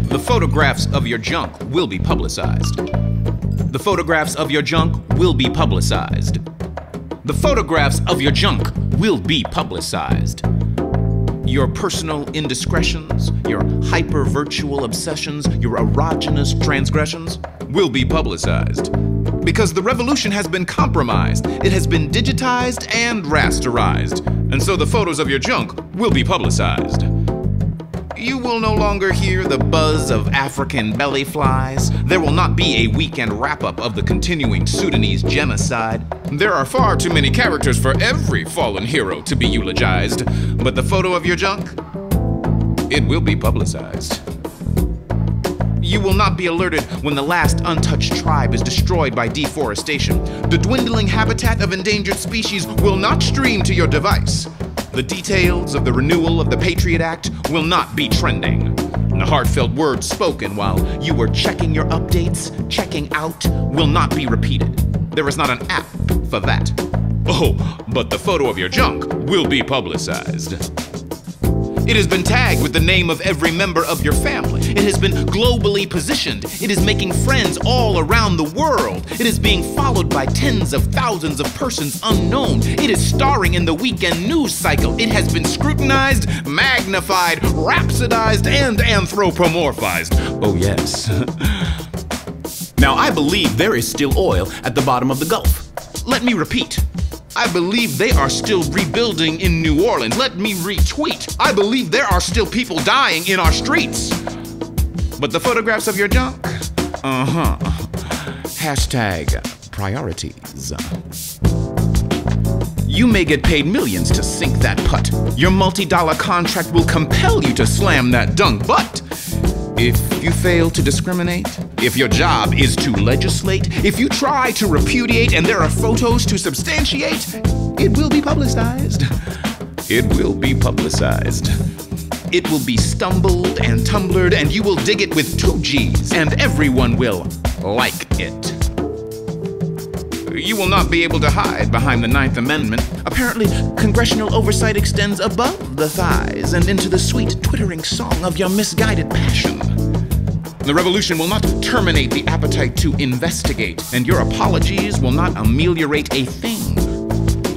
The photographs of your junk will be publicized. The photographs of your junk will be publicized. The photographs of your junk will be publicized. Your personal indiscretions, your hyper-virtual obsessions, your erogenous transgressions will be publicized. Because the revolution has been compromised, it has been digitized and rasterized, and so the photos of your junk will be publicized. You will no longer hear the buzz of African belly flies. There will not be a weekend wrap-up of the continuing Sudanese genocide. There are far too many characters for every fallen hero to be eulogized. But the photo of your junk, it will be publicized. You will not be alerted when the last untouched tribe is destroyed by deforestation. The dwindling habitat of endangered species will not stream to your device. The details of the renewal of the Patriot Act will not be trending. The heartfelt words spoken while you were checking your updates, checking out, will not be repeated. There is not an app for that. Oh, but the photo of your junk will be publicized. It has been tagged with the name of every member of your family. It has been globally positioned. It is making friends all around the world. It is being followed by tens of thousands of persons unknown. It is starring in the weekend news cycle. It has been scrutinized, magnified, rhapsodized, and anthropomorphized. Oh yes. Now I believe there is still oil at the bottom of the Gulf. Let me repeat. I believe they are still rebuilding in New Orleans. Let me retweet. I believe there are still people dying in our streets. But the photographs of your junk? Hashtag priorities. You may get paid millions to sink that putt. Your multi-dollar contract will compel you to slam that dunk, but if you fail to discriminate, if your job is to legislate, if you try to repudiate and there are photos to substantiate, it will be publicized. It will be publicized. It will be stumbled and tumblered, and you will dig it with 2 G's, and everyone will like it. You will not be able to hide behind the 9th Amendment. Apparently, congressional oversight extends above the thighs and into the sweet twittering song of your misguided passion. The revolution will not terminate the appetite to investigate, and your apologies will not ameliorate a thing.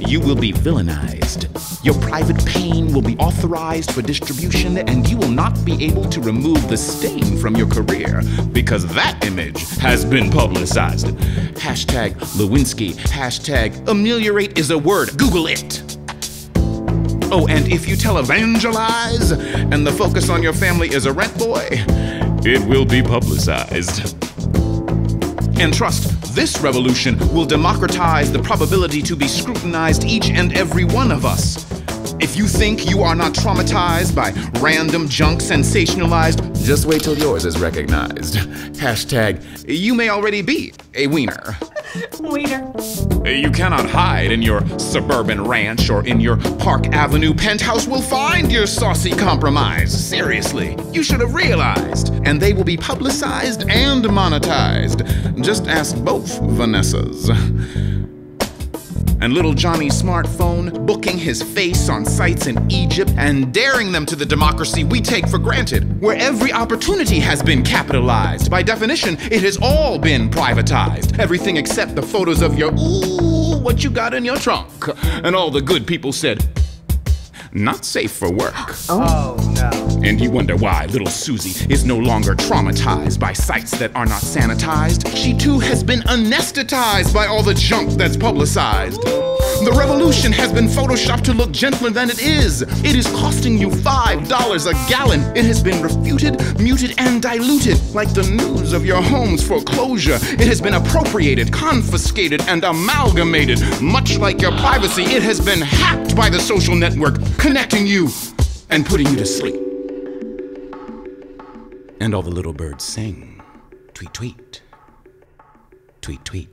You will be villainized. Your private pain will be authorized for distribution, and you will not be able to remove the stain from your career, because that image has been publicized. Hashtag Lewinsky, hashtag ameliorate is a word. Google it. Oh, and if you televangelize, and the focus on your family is a Rentboy, it will be publicized. And trust, this revolution will democratize the probability to be scrutinized, each and every one of us. If you think you are not traumatized by random junk sensationalized, just wait till yours is recognized. Hashtag, you may already be a wiener. Wiener. You cannot hide in your suburban ranch or in your Park Avenue penthouse. Will find your saucy compromise. Seriously, you should have realized. And they will be publicized and monetized. Just ask both Vanessas. And little Johnny's smartphone, booking his face on sites in Egypt and daring them to the democracy we take for granted, where every opportunity has been capitalized. By definition, it has all been privatized. Everything except the photos of your, ooh, what you got in your trunk. And all the good people said, not safe for work. Oh no. And you wonder why little Suzie is no longer traumatized by sites that are not sanitized. She too has been anesthetized by all the junk that's publicized. The revolution has been photoshopped to look gentler than it is. It is costing you $5 a gallon. It has been refuted, muted, and diluted like the news of your home's foreclosure. It has been appropriated, confiscated, and amalgamated. Much like your privacy, it has been hacked by the social network, connecting you and putting you to sleep. And all the little birds sing, tweet, tweet, tweet, tweet.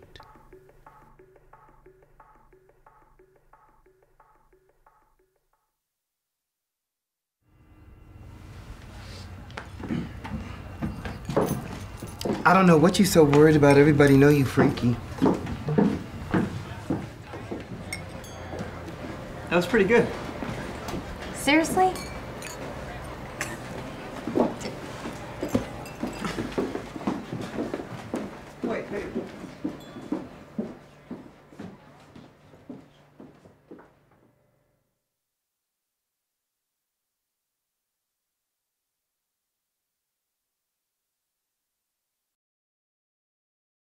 I don't know what you so worried about. Everybody know you freaky. That was pretty good. Seriously? Wait,